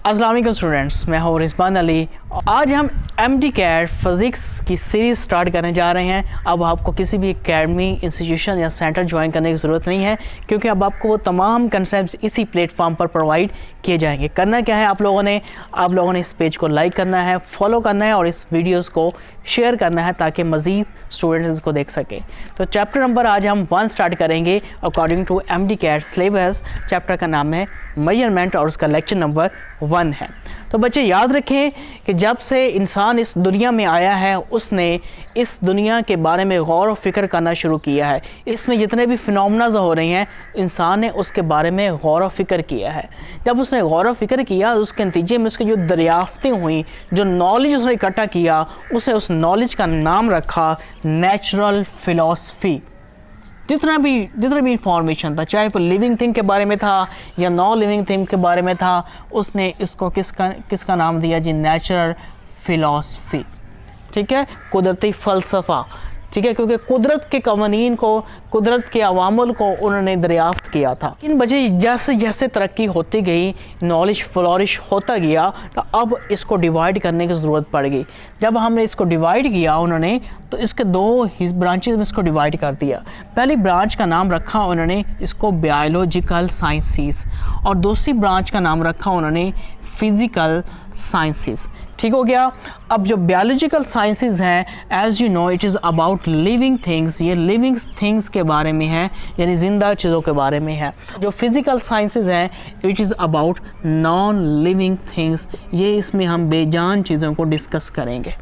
अस्सलाम वालेकुम स्टूडेंट्स, मैं हूँ रिजवान अली। आज हम एमडी कैट फिज़िक्स की सीरीज़ स्टार्ट करने जा रहे हैं। अब आपको किसी भी एकेडमी, इंस्टीट्यूशन या सेंटर ज्वाइन करने की ज़रूरत नहीं है, क्योंकि अब आपको वो तमाम कंसेप्ट इसी प्लेटफॉर्म पर प्रोवाइड किए जाएंगे। करना क्या है, आप लोगों ने इस पेज को लाइक करना है, फॉलो करना है और इस वीडियोज़ को शेयर करना है ताकि मज़ीद स्टूडेंट्स इसको देख सकें। तो चैप्टर नंबर आज हम 1 स्टार्ट करेंगे according to MD CAT syllabus. Chapter का नाम है मेजरमेंट और उसका लेक्चर नंबर 1 है। तो बच्चे याद रखें कि जब से इंसान इस दुनिया में आया है उसने इस दुनिया के बारे में गौर व फिक्र करना शुरू किया है। इसमें जितने भी फिनोमेनाज हो रहे हैं इंसान ने उसके बारे में गौर व फिक्र किया है। जब उसने गौर व फिक्र किया उसके नतीजे में उसकी जो दरियाफ्तें हुई, जो नॉलेज उसने इकट्ठा किया, उसने उस नॉलेज का नाम रखा नेचुरल फ़िलॉसफ़ी। जितना भी इंफॉर्मेशन था, चाहे वो लिविंग थिंग के बारे में था या नॉन लिविंग थिंग के बारे में था, उसने इसको किसका नाम दिया जी? Natural philosophy. ठीक है, कुदरती फ़लसफ़ा। ठीक है, क्योंकि कुदरत के कवानीन को, कुदरत के अवामल को उन्होंने दरियाफ्त किया था। इन बच्चे जैसे जैसे तरक्की होती गई, नॉलेज फ्लोरिश होता गया, तो अब इसको डिवाइड करने की ज़रूरत पड़ गई। जब हमने इसको डिवाइड किया उन्होंने, तो इसके 2 ब्रांचेस में इसको डिवाइड कर दिया। पहली ब्रांच का नाम रखा उन्होंने इसको बायोलॉजिकल साइंसेस और दूसरी ब्रांच का नाम रखा उन्होंने फिज़िकल साइंसेस। ठीक हो गया। अब जो बायोलॉजिकल साइंसेस हैं, as you know, it is about living things. ये लिविंग थिंग्स के बारे में है, यानी ज़िंदा चीज़ों के बारे में है। जो फिज़िकल साइंसेस हैं, it is about non living things. ये इसमें हम बेजान चीज़ों को डिस्कस करेंगे।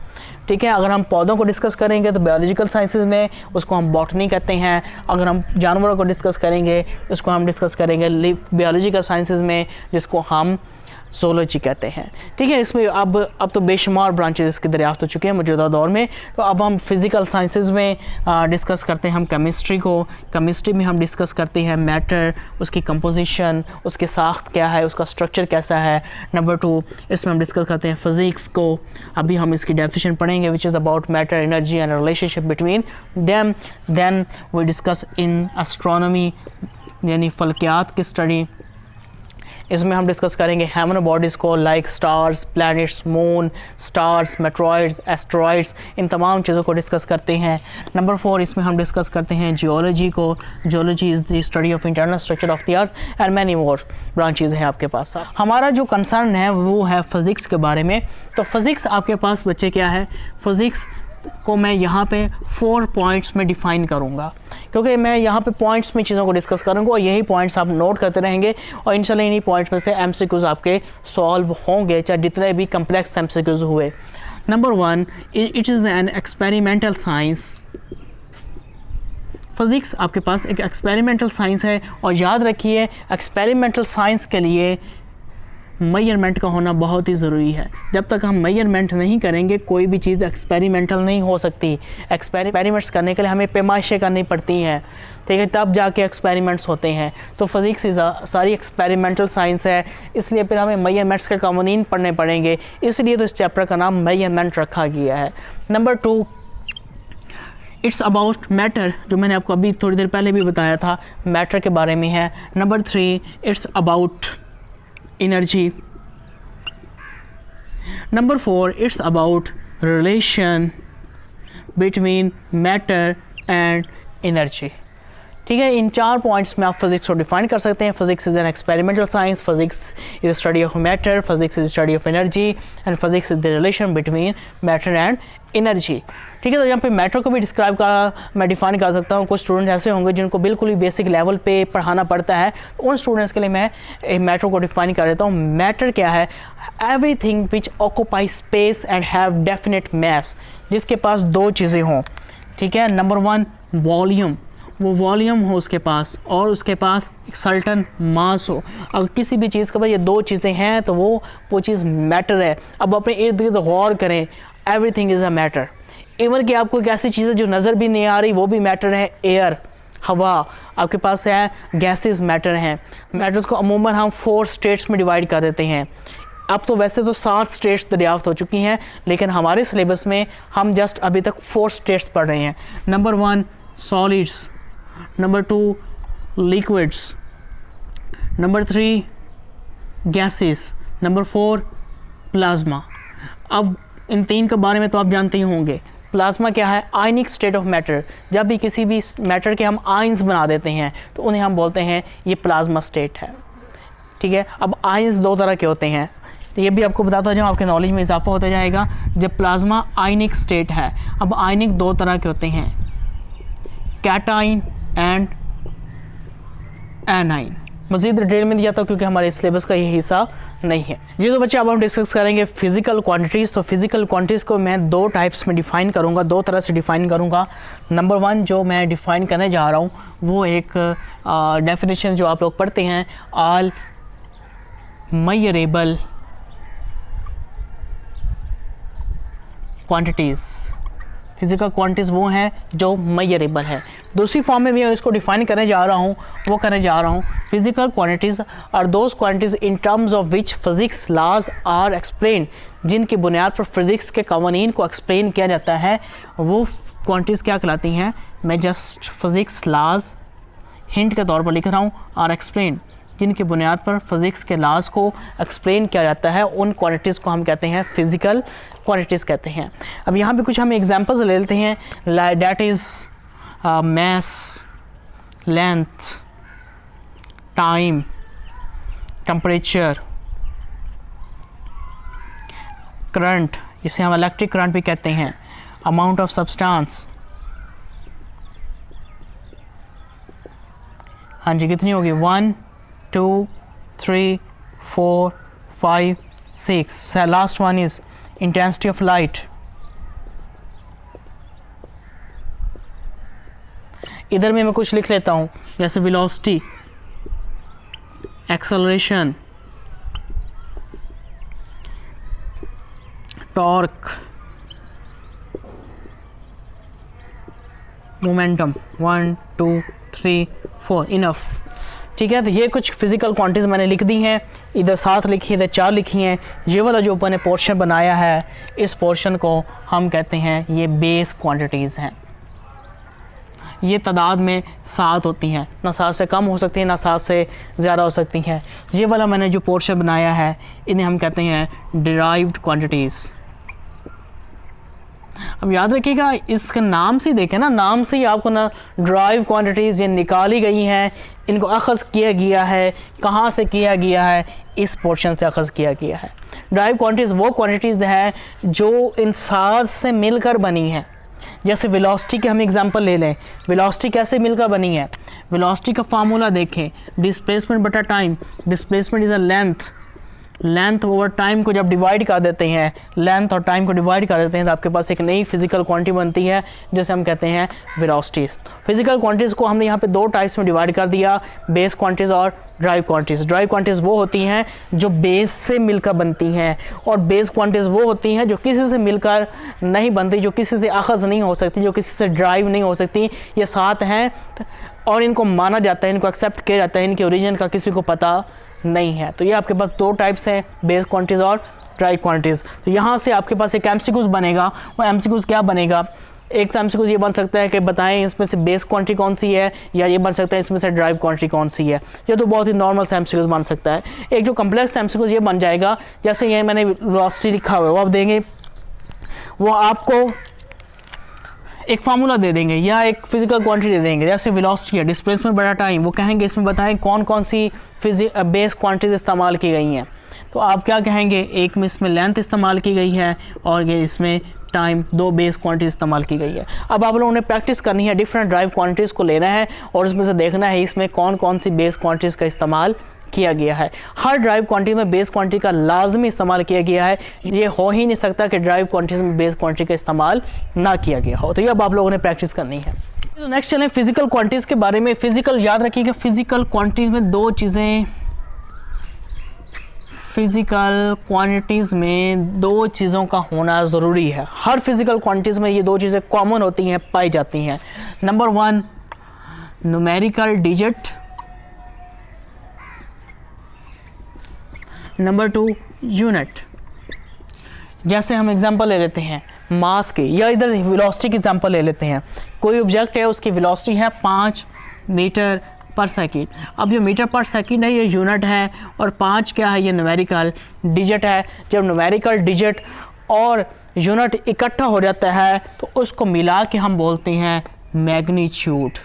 ठीक है, अगर हम पौधों को डिस्कस करेंगे तो बायोलॉजिकल साइंसेस में उसको हम बॉटनी कहते हैं। अगर हम जानवरों को डिस्कस करेंगे उसको हम डिस्कस करेंगे बायोलॉजिकल साइंसेस में, जिसको हम ज़ूलॉजी कहते हैं। ठीक है, इसमें अब तो बेशुमार ब्रांचेस इसके दरियाफ्त हो चुके हैं मौजूदा दौर में। तो अब हम फिज़िकल साइंसेस में डिस्कस करते हैं हम केमिस्ट्री को। केमिस्ट्री में हम डिस्कस करते हैं मैटर, उसकी कंपोजिशन, उसकी साख्त क्या है, उसका स्ट्रक्चर कैसा है। नंबर 2 इसमें हम डिस्कस करते हैं फ़िज़िक्स को। अभी हम इसकी डेफिनेशन पढ़ेंगे, which is about matter, energy and relationship between them. Then we discuss in astronomy, यानी फल्कियात की स्टडी। इसमें हम डिस्कस करेंगे हेवन बॉडीज़ को, like stars, planets, moon, stars, meteoroids, asteroids, इन तमाम चीज़ों को डिस्कस करते हैं। नंबर 4 इसमें हम डिस्कस करते हैं जियोलॉजी को। Geology is the study of internal structure of the earth and many more branches हैं आपके पास। हमारा जो कंसर्न है वो है फ़िज़िक्स के बारे में। तो फ़िज़िक्स आपके पास बच्चे क्या है, फ़िज़िक्स को मैं यहाँ पे 4 पॉइंट्स में डिफ़ाइन करूँगा, क्योंकि मैं यहाँ पे पॉइंट्स में चीज़ों को डिस्कस करूँगा और यही पॉइंट्स आप नोट करते रहेंगे और इंशाल्लाह इन्हीं पॉइंट्स में से एमसीक्यूज़ आपके सॉल्व होंगे, चाहे जितने भी कम्प्लेक्स एमसीक्यूज़ हुए। Number 1, it is an experimental science. Physics आपके पास एक एक्सपेरिमेंटल साइंस है और याद रखिए एक्सपेरिमेंटल साइंस के लिए मेजरमेंट का होना बहुत ही ज़रूरी है। जब तक हम मेजरमेंट नहीं करेंगे कोई भी चीज़ एक्सपेरिमेंटल नहीं हो सकती। एक्सपेरिमेंट्स करने के लिए हमें पैमाइशें करनी पड़ती हैं, ठीक है, तब जाके एक्सपेरिमेंट्स होते हैं। तो फिज़िक्स सारी एक्सपेरिमेंटल साइंस है, इसलिए फिर हमें मेजरमेंट्स के कानून पढ़ने पड़ेंगे, इसलिए तो इस चैप्टर का नाम मेजरमेंट रखा गया है। नंबर 2 इट्स अबाउट मैटर, जो मैंने आपको अभी थोड़ी देर पहले भी बताया था, मैटर के बारे में है। Number 3 it's about energy. Number 4 it's about relation between matter and energy. ठीक है, इन 4 पॉइंट्स में आप फिज़िक्स को डिफाइन कर सकते हैं। Physics is an experimental science, physics is study of matter, physics is study of energy and physics is the relation between matter and energy. ठीक है, तो यहाँ पे मैटर को भी मैं डिफाइन कर सकता हूँ। कुछ स्टूडेंट्स ऐसे होंगे जिनको बिल्कुल ही बेसिक लेवल पे पढ़ाना पड़ता है, तो उन स्टूडेंट्स के लिए मैं मैटर को डिफाइन कर देता हूँ। मैटर क्या है? Everything which occupy space and have definite मास, जिसके पास 2 चीज़ें हों। ठीक है, नंबर 1 वॉल्यूम, वो वॉल्यूम हो उसके पास और उसके पास एक सर्टन मास हो। अगर किसी भी चीज़ के पास ये 2 चीज़ें हैं तो वो चीज़ मैटर है। अब अपने इर्द गिर्द गौर करें, everything is a matter. Even कि आपको एक ऐसी चीज़ है जो नज़र भी नहीं आ रही, वो भी मैटर है। एयर, हवा आपके पास है, गैसेस मैटर हैं। मैटर्स को अमूमन हम 4 स्टेट्स में डिवाइड कर देते हैं। अब तो वैसे तो 7 स्टेट्स दरियाफ्त हो चुकी हैं, लेकिन हमारे सिलेबस में हम जस्ट अभी तक 4 स्टेट्स पढ़ रहे हैं। Number 1 solids, number 2 liquids, number 3 gases, number 4 plasma. अब इन 3 के बारे में तो आप जानते ही होंगे। प्लाज्मा क्या है? आयनिक स्टेट ऑफ मैटर। जब भी किसी भी मैटर के हम आयंस बना देते हैं तो उन्हें हम बोलते हैं ये प्लाज्मा स्टेट है, ठीक है। अब आयंस 2 तरह के होते हैं, तो ये भी आपको बताता जाऊँ, आपके नॉलेज में इजाफा होता जाएगा। जब प्लाज्मा आयनिक स्टेट है, अब आयनिक 2 तरह के होते हैं, कैटाइन एंड एनाइन। मज़ीद डिटेल में दिया जाता है क्योंकि हमारे सिलेबस का ये हिस्सा नहीं है जी। तो बच्चे अब हम डिस्कस करेंगे फिजिकल क्वांटिटीज़। तो फिजिकल क्वांटिटीज़ को मैं 2 टाइप्स में डिफ़ाइन करूँगा, 2 तरह से डिफ़ाइन करूँगा। नंबर 1 जो मैं डिफ़ाइन करने जा रहा हूँ वो एक डेफिनेशन जो आप लोग पढ़ते हैं, all measurable quantities. Physical quantities वो हैं जो मेजरेबल है। दूसरी फॉर्म में मैं इसको डिफाइन करने जा रहा हूँ, वो करने जा रहा हूँ physical quantities are those quantities in terms of which physics laws are explain, जिनकी बुनियाद पर फिजिक्स के कवानीन को एक्सप्लेन किया जाता है, वो क्वांटिटीज़ क्या कहलाती हैं? मैं जस्ट फिजिक्स लॉज हिंट के तौर पर लिख रहा हूँ, आर एक्सप्लेन, जिनकी बुनियाद पर फिज़िक्स के लॉज को एक्सप्लेन किया जाता है, उन क्वांटिटीज़ को हम कहते हैं फिज़िकल क्वांटिटीज़ कहते हैं। अब यहाँ पे कुछ हम एग्जांपल्स ले लेते हैं। That is mass, length, time, temperature, current, इसे हम इलेक्ट्रिक करंट भी कहते हैं, अमाउंट ऑफ सब्सटेंस। हाँ जी, कितनी होगी? 1 2 3 4 5 6। Last one is intensity of light. इधर में मैं कुछ लिख लेता हूँ, जैसे velocity, acceleration, torque, momentum. 1 2 3 4 enough, ठीक है। तो ये कुछ फिजिकल क्वांटिटीज़ मैंने लिख दी हैं, इधर 7 लिखी है, इधर 4 लिखी हैं। ये वाला जो ऊपर ने पोर्शन बनाया है, इस पोर्शन को हम कहते हैं ये बेस क्वांटिटीज़ हैं। ये तादाद में 7 होती हैं, ना 7 से कम हो सकती हैं, ना 7 से ज़्यादा हो सकती हैं। ये वाला मैंने जो पोर्शन बनाया है, इन्हें हम कहते हैं डिराइव्ड क्वांटिटीज़। अब याद रखिएगा, इसके नाम से देखें ना, नाम से ही आपको ना ड्राइव क्वांटिटीज़ ये निकाली गई हैं, इनको अखज़ किया गया है। कहाँ से किया गया है? इस पोर्शन से अखज़ किया गया है। ड्राइव क्वांटिटीज़ वो क्वांटिटीज़ हैं जो इन 7 से मिलकर बनी हैं। जैसे वेलोसिटी के हम एग्जांपल ले लें, वेलोसिटी कैसे मिलकर बनी है? वेलोसिटी का फार्मूला देखें, डिस्प्लेसमेंट बटा time. Displacement is a length, length over time को जब डिवाइड कर देते हैं, लेंथ और टाइम को डिवाइड कर देते हैं, तो आपके पास एक नई फिजिकल क्वांटिटी बनती है जिसे हम कहते हैं वेलोसिटीज़। फिजिकल क्वांटिटीज़ को हमने यहाँ पे 2 टाइप्स में डिवाइड कर दिया, बेस क्वांटिटीज़ और ड्राइव क्वांटिटीज़। ड्राइव क्वांटिटीज़ वो होती हैं जो बेस से मिलकर बनती हैं, और बेस क्वांटिटीज़ वो होती हैं जो किसी से मिलकर नहीं बनती, जो किसी से अखज़ नहीं हो सकती, जो किसी से ड्राइव नहीं हो सकती। ये 7 हैं और इनको माना जाता है, इनको एक्सेप्ट किया जाता है, इनके ओरिजिन का किसी को पता नहीं है। तो ये आपके पास 2 टाइप्स हैं, बेस क्वांटिटीज़ और ड्राइव क्वांटिटीज़। तो यहाँ से आपके पास एक एमसीक्यूज़ बनेगा। वो एमसीक्यूज़ क्या बनेगा? एक तो एमसीक्यूज़ ये बन सकता है कि बताएं इसमें से बेस क्वांटिटी कौन सी है, या ये बन सकता है इसमें से ड्राइव क्वांटिटी कौन सी है। ये तो बहुत ही नॉर्मल सा एमसीक्यूज़ बन सकता है। एक जो कम्प्लेक्स एमसीक्यूज़ ये बन जाएगा, जैसे ये मैंने वेलोसिटी लिखा हुआ है, वो आप देंगे, वो आपको एक फार्मूला दे देंगे या एक फिजिकल क्वांटिटी दे देंगे, जैसे वेलोसिटी है, डिस्प्लेसमेंट बटा टाइम। वो कहेंगे इसमें बताएं कौन कौन सी बेस क्वांटिटीज इस्तेमाल की गई हैं। तो आप क्या कहेंगे? एक में इसमें लेंथ इस्तेमाल की गई है और ये इसमें टाइम, 2 बेस क्वांटिटी इस्तेमाल की गई है। अब आप लोगों ने प्रैक्टिस करनी है, डिफरेंट ड्राइव क्वांटिटीज़ को लेना है और उसमें से देखना है इसमें कौन कौन सी बेस क्वांटिटीज़ का इस्तेमाल किया गया है। हर ड्राइव क्वांटिटी में बेस क्वांटिटी का लाजमी इस्तेमाल किया गया है। ये हो ही नहीं सकता कि ड्राइव क्वांटिटीज में बेस क्वांटिटी का इस्तेमाल ना किया गया हो। तो ये अब आप लोगों ने प्रैक्टिस करनी है। तो नेक्स्ट चलें फिजिकल क्वांटिटीज़ के बारे में। फिजिकल याद रखिएगा, फिजिकल क्वांटिटीज़ में 2 चीज़ें, फिजिकल क्वांटिटीज़ में 2 चीज़ों का होना ज़रूरी है। हर फिजिकल क्वांटिटीज़ में ये 2 चीज़ें कॉमन होती हैं, पाई जाती हैं। Number 1 numerical digit, number 2 unit. जैसे हम एग्जांपल ले लेते हैं मास के, या इधर वेलोसिटी की एग्जांपल ले लेते हैं। कोई ऑब्जेक्ट है, उसकी वेलोसिटी है 5 मीटर पर सेकेंड। अब जो मीटर पर सेकेंड है ये यूनिट है, और 5 क्या है, ये न्यूमेरिकल डिजिट है। जब न्यूमेरिकल डिजिट और यूनिट इकट्ठा हो जाता है तो उसको मिला के हम बोलते हैं मैग्नीट्यूड।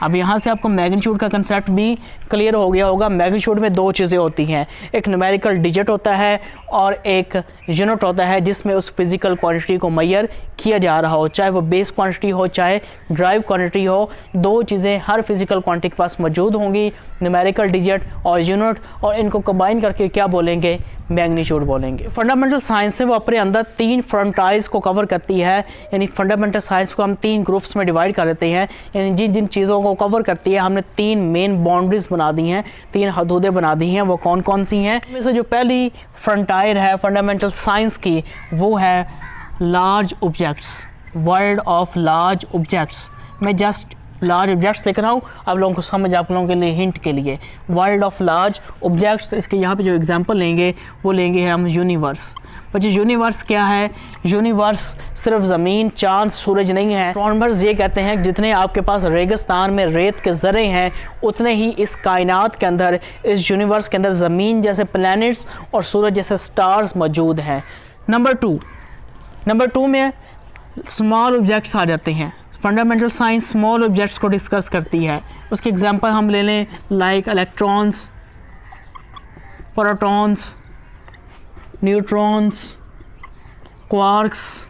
अब यहाँ से आपको मैग्नीट्यूड का कंसेप्ट भी क्लियर हो गया होगा। मैग्नीट्यूड में 2 चीज़ें होती हैं, एक न्यूमेरिकल डिजिट होता है और एक यूनिट होता है जिसमें उस फिज़िकल क्वांटिटी को मेजर किया जा रहा हो, चाहे वो बेस क्वांटिटी हो चाहे ड्राइव क्वांटिटी हो। 2 चीज़ें हर फिज़िकल क्वांटिटी के पास मौजूद होंगी, न्यूमेरिकल डिजिट और यूनिट, और इनको कंबाइन करके क्या बोलेंगे, मैग्नीट्यूड बोलेंगे। फंडामेंटल साइंस है वो अपने अंदर 3 फ्रंटाइज को कवर करती है, यानी फंडामेंटल साइंस को हम 3 ग्रुप्स में डिवाइड कर देते हैं। यानी जिन जिन चीज़ों को कवर करती है हमने 3 मेन बाउंड्रीज बना दी हैं, 3 हदूदें बना दी हैं। वो कौन कौन सी हैं? इनमें से जो पहली फ्रंटायर है फंडामेंटल साइंस की वो है large objects, world of large objects. मैं जस्ट लार्ज ऑब्जेक्ट्स लिख रहा हूँ, आप लोगों को समझ, आप लोगों के लिए हिंट के लिए। वर्ल्ड ऑफ लार्ज ऑब्जेक्ट्स, इसके यहाँ पे जो एग्जांपल लेंगे वो लेंगे हम यूनिवर्स। बच्चे यूनिवर्स क्या है? यूनिवर्स सिर्फ ज़मीन, चांद, सूरज नहीं है। एस्ट्रोनॉमर्स ये कहते हैं जितने आपके पास रेगिस्तान में रेत के ज़रे हैं उतने ही इस कायनात के अंदर, इस यूनिवर्स के अंदर ज़मीन जैसे प्लैनेट्स और सूरज जैसे स्टार्स मौजूद हैं। नंबर 2 में स्मॉल ऑब्जेक्ट्स आ जाते हैं। फंडामेंटल साइंस स्मॉल ऑब्जेक्ट्स को डिस्कस करती है। उसके एग्जांपल हम ले लें like electrons, protons, neutrons, quarks,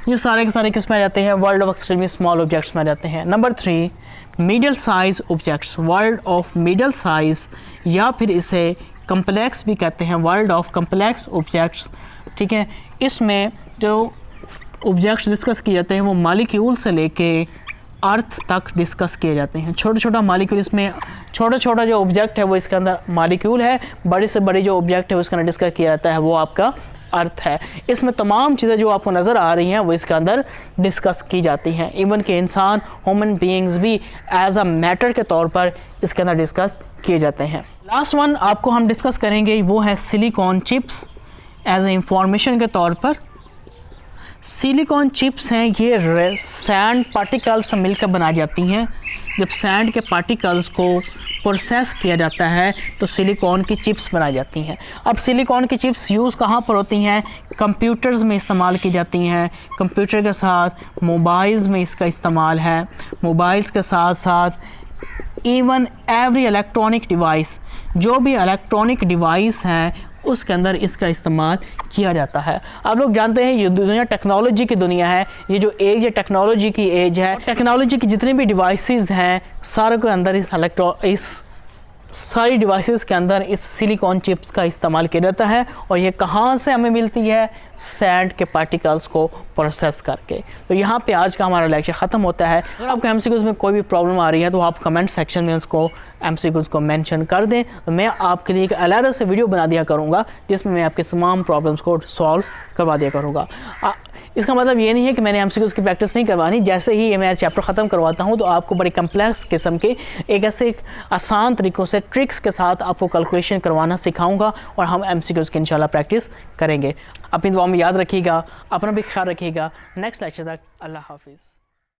ये सारे के सारे किस में आ जाते हैं? World of extremely small objects में आ जाते हैं। Number 3 middle size objects, world of middle size, या फिर इसे कम्प्लेक्स भी कहते हैं, वर्ल्ड ऑफ कम्प्लेक्स ऑब्जेक्ट्स। ठीक है, इसमें जो ऑब्जेक्ट्स डिस्कस किए जाते हैं वो मॉलिक्यूल से लेके अर्थ तक डिस्कस किए जाते हैं। छोटा छोटा मॉलिक्यूल, इसमें छोटा छोटा जो ऑब्जेक्ट है वो इसके अंदर मॉलिक्यूल है, बड़ी से बड़ी जो ऑब्जेक्ट है उसके अंदर डिस्कस किया जाता है वो आपका अर्थ है। इसमें तमाम चीज़ें जो आपको नज़र आ रही हैं वो इसके अंदर डिस्कस की जाती हैं। इवन के इंसान, ह्यूमन बीइंग्स भी एज अ मैटर के तौर पर इसके अंदर डिस्कस किए जाते हैं। लास्ट वन आपको हम डिस्कस करेंगे वो है silicon chips as a information के तौर पर। सिलिकॉन चिप्स हैं ये सैंड पार्टिकल्स से मिलकर बनाई जाती हैं। जब सैंड के पार्टिकल्स को प्रोसेस किया जाता है तो सिलिकॉन की चिप्स बनाई जाती हैं। अब सिलिकॉन की चिप्स यूज़ कहाँ पर होती हैं? कंप्यूटर्स में इस्तेमाल की जाती हैं। कंप्यूटर के साथ मोबाइल्स में इसका इस्तेमाल है। मोबाइल्स के साथ साथ इवन एवरी इलेक्ट्रॉनिक डिवाइस, जो भी इलेक्ट्रॉनिक डिवाइस हैं उसके अंदर इसका इस्तेमाल किया जाता है। आप लोग जानते हैं ये दुनिया टेक्नोलॉजी की दुनिया है, ये जो एज है टेक्नोलॉजी की एज है। टेक्नोलॉजी की जितने भी डिवाइसेस हैं सारे के अंदर इस सारी डिवाइसेस के अंदर इस सिलिकॉन चिप्स का इस्तेमाल किया जाता है। और ये कहाँ से हमें मिलती है? सैंड के पार्टिकल्स को प्रोसेस करके। तो यहाँ पे आज का हमारा लेक्चर ख़त्म होता है। अगर आपको एमसीक्यूज़ में कोई भी प्रॉब्लम आ रही है तो आप कमेंट सेक्शन में उसको एमसीक्यूज़ को मेंशन कर दें, तो मैं आपके लिए एक अलग से वीडियो बना दिया करूँगा जिसमें मैं आपके तमाम प्रॉब्लम्स को सॉल्व करवा दिया करूँगा। इसका मतलब ये नहीं है कि मैंने एमसीक्यूज़ की प्रैक्टिस नहीं करवानी। जैसे ही ये मैं चैप्टर ख़त्म करवाता हूँ तो आपको बड़ी कम्प्लेक्स किस्म के एक ऐसे आसान तरीक़ों से ट्रिक्स के साथ आपको कैलकुलेशन करवाना सिखाऊंगा और हम एमसीक्यूज़ की इंशाल्लाह प्रैक्टिस करेंगे। अपनी दुआ में याद रखिएगा, अपना भी ख्याल रखिएगा। नेक्स्ट लेक्चर तक अल्लाह हाफिज़।